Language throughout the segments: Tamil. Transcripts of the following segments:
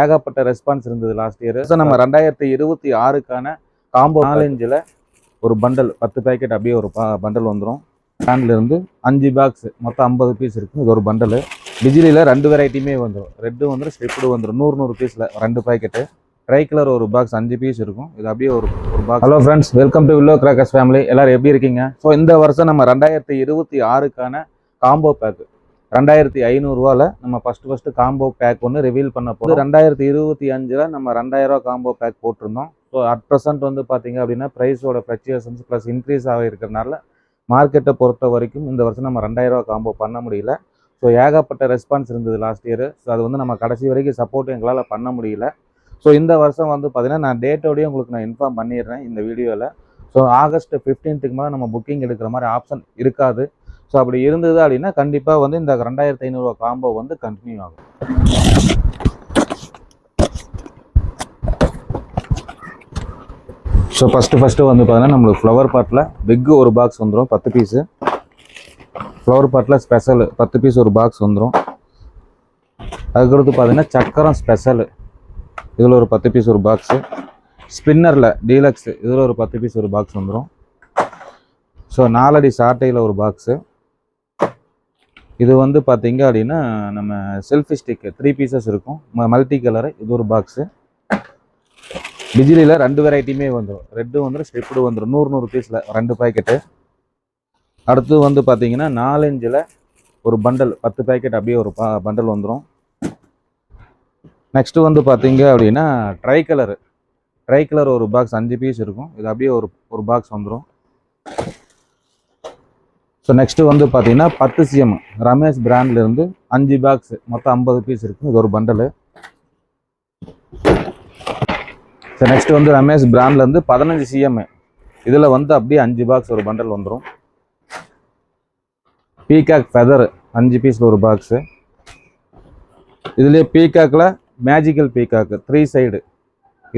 ஏகப்பட்ட ரெஸ்பான்ஸ் இருந்தது லாஸ்ட் இயர். ஸோ நம்ம 2026க்கான காம்போ 4 ஒரு பண்டல் 10 பேக்கெட் அப்படியே ஒரு பண்டல் வந்துடும். பிராண்ட்லேருந்து 5 பாக்ஸ் மொத்தம் 50 பீஸ் இருக்குது. இது ஒரு பண்டலு. பிஜிலியில் 2 வெரைட்டியுமே வந்துடும். ரெட்டு வந்துடும், ஸ்ட்ரிப்டு வந்துடும். 100 பீஸில் 2 பேக்கெட்டு. ட்ரை கலர் ஒரு பாக்ஸ் 5 பீஸ் இருக்கும். இது அப்படியே ஒரு box. Hello friends, welcome to willow crackers family. எல்லோரும் எப்படி இருக்கீங்க? ஸோ இந்த வருஷம் நம்ம 2026க்கான காம்போ பேக்கு 2500 நம்ம ஃபஸ்ட்டு காம்போ பேக் ஒன்று ரிவீல் பண்ண போகிறோம். 2025 நம்ம 2000 காம்போ பேக் போட்டிருந்தோம். ஸோ அட் ப்ரெசென்ட் வந்து பார்த்தீங்க அப்படின்னா ப்ரைஸோட ஃப்ளக்சுவேஷன்ஸ் ப்ளஸ் இன்க்ரீஸ் ஆக இருக்கிறனால மார்க்கெட்டை பொறுத்த வரைக்கும் இந்த வருஷம் நம்ம 2000 காம்போ பண்ண முடியல. ஸோ ஏகப்பட்ட ரெஸ்பான்ஸ் இருந்தது லாஸ்ட் இயர். ஸோ அது வந்து நம்ம கடைசி வரைக்கும் சப்போர்ட் எங்களால் பண்ண முடியல. ஸோ இந்த வருஷம் வந்து பார்த்தீங்கன்னா நான் டேட்டோடையும் உங்களுக்கு நான் இன்ஃபார்ம் பண்ணிடுறேன் இந்த வீடியோவில். ஸோ ஆகஸ்ட் 15க்கு மேலே நம்ம புக்கிங் எடுக்கிற மாதிரி ஆப்ஷன் இருக்காது. ஸோ அப்படி இருந்தது அப்படின்னா கண்டிப்பாக வந்து இந்த 2500 காம்போ வந்து கண்டினியூ ஆகும். ஸோ ஃபஸ்ட்டு வந்து பார்த்தீங்கன்னா நம்மளுக்கு ஃப்ளவர் பாட்டில் பிக்கு ஒரு பாக்ஸ் வந்துடும் 10 பீஸு. ஃப்ளவர் பாட்டில் ஸ்பெஷல் 10 பீஸ் ஒரு பாக்ஸ் வந்துடும். அதுக்கடுத்து பார்த்தீங்கன்னா சக்கரம் ஸ்பெஷலு, இதில் ஒரு 10 பீஸ் ஒரு பாக்ஸு. ஸ்பின்னரில் டீலக்ஸு, இதில் ஒரு 10 பீஸ் ஒரு பாக்ஸ் வந்துடும். ஸோ 4 அடி சாட்டையில் ஒரு பாக்ஸு. இது வந்து பார்த்தீங்க அப்படின்னா நம்ம செல்ஃபி ஸ்டிக்கு 3 பீசஸ் இருக்கும், மல்டி கலரு. இது ஒரு பாக்ஸு. பிஜிலியில் 2 வெரைட்டியுமே வந்துடும். ரெட்டு வந்துடும், ஸ்ட்ரிப்டு வந்துடும். 100 பீஸில் 2 பேக்கெட்டு. அடுத்து வந்து பார்த்தீங்கன்னா 4 ஒரு பண்டல் 10 பேக்கெட் அப்படியே ஒரு பண்டல் வந்துடும். நெக்ஸ்ட்டு வந்து பார்த்தீங்க அப்படின்னா ட்ரை கலர் ஒரு பாக்ஸ் 5 பீஸ் இருக்கும். இது அப்படியே ஒரு பாக்ஸ் வந்துடும். ஸோ நெக்ஸ்ட்டு வந்து பார்த்தீங்கன்னா 10 CM ரமேஷ் பிராண்ட்லேருந்து 5 பாக்ஸ் மொத்தம் 50 பீஸ் இருக்கும். இது ஒரு பண்டலு. ஸோ நெக்ஸ்ட்டு வந்து ரமேஷ் பிராண்ட்லேருந்து 15 CM, இதில் வந்து அப்படியே 5 பாக்ஸ் ஒரு பண்டல் வந்துடும். பீகாக் ஃபெதர் 5 பீஸில் ஒரு பாக்ஸு. இதுலேயே பீகாக்கில் மேஜிக்கல் பீகாக்கு 3 சைடு,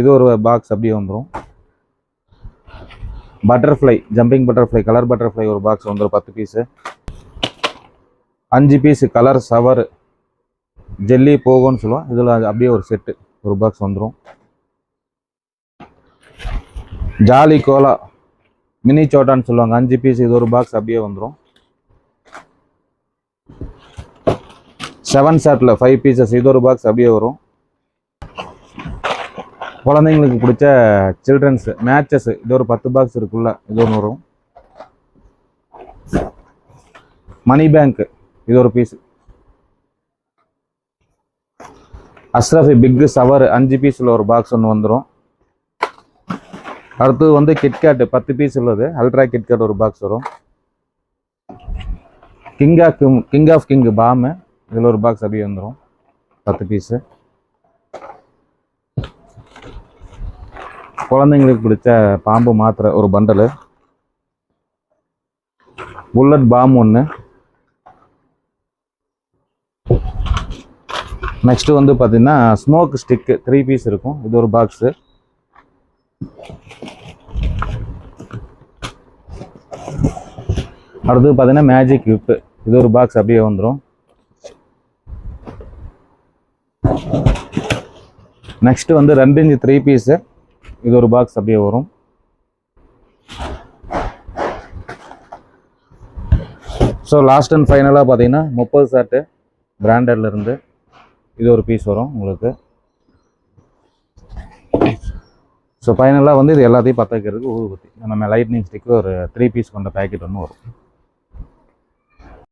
இது ஒரு பாக்ஸ் அப்படியே வந்துடும். Butterfly jumping butterfly colour butterfly ஒரு பாக்ஸ் வந்துடும் 10 பீஸு. 5 பீஸு கலர் சவர் ஜெல்லி போகும்னு சொல்லுவோம். இதில் அப்படியே ஒரு செட்டு ஒரு பாக்ஸ் வந்துடும். ஜாலி கோலா மினி சோட்டான்னு சொல்லுவாங்க, 5 பீஸ், இது ஒரு பாக்ஸ் அப்படியே வந்துடும். 7 ஷாட்டில் 5 பீசஸ், இது ஒரு பாக்ஸ் அப்படியே வரும். குழந்தைங்களுக்கு பிடிச்ச சில்ட்ரன்ஸ் மேட்சஸ், இது ஒரு 10 பாக்ஸ் இருக்குல்ல, இது ஒன்று வரும். மணி பேங்க், இது ஒரு பீஸ். அஸ்ரஃபி பிக் சவர் 5 பீஸில் ஒரு பாக்ஸ் ஒன்று வந்துடும். அடுத்தது வந்து கிட்கேட் 10 பீஸ் உள்ளது, அல்ட்ரா கிட்கேட் ஒரு பாக்ஸ் வரும். கிங் ஆஃப் கிங் பாமு, இதில் ஒரு பாக்ஸ் அப்படியே வந்துடும் 10 பீஸு. குழந்தைங்களுக்கு பிடிச்ச பாம்பு மாத்திரை ஒரு பண்டலு. புல்லட் பாம் ஒன்று. நெக்ஸ்ட்டு வந்து பார்த்தீங்கன்னா ஸ்மோக் ஸ்டிக்கு 3 பீஸ் இருக்கும், இது ஒரு பாக்ஸு. அடுத்து பார்த்தீங்கன்னா மேஜிக் விப்பு, இது ஒரு பாக்ஸ் அப்படியே வந்துடும். நெக்ஸ்ட் வந்து 2 இன்ச் 3 பீஸு, இது ஒரு பாக்ஸ் அப்படியே வரும். ஸோ லாஸ்ட் அண்ட் ஃபைனலாக பார்த்தீங்கன்னா 30 ஷாட்டு பிராண்டட்லேருந்து இது ஒரு பீஸ் வரும் உங்களுக்கு. ஸோ ஃபைனலாக வந்து இது எல்லாத்தையும் பற்ற வைக்கிறதுக்கு ஊதுபத்தி நம்ம லைட்னிங் ஸ்டிக்கு ஒரு 3 பீஸ் கொண்ட பேக்கெட் ஒன்று வரும்.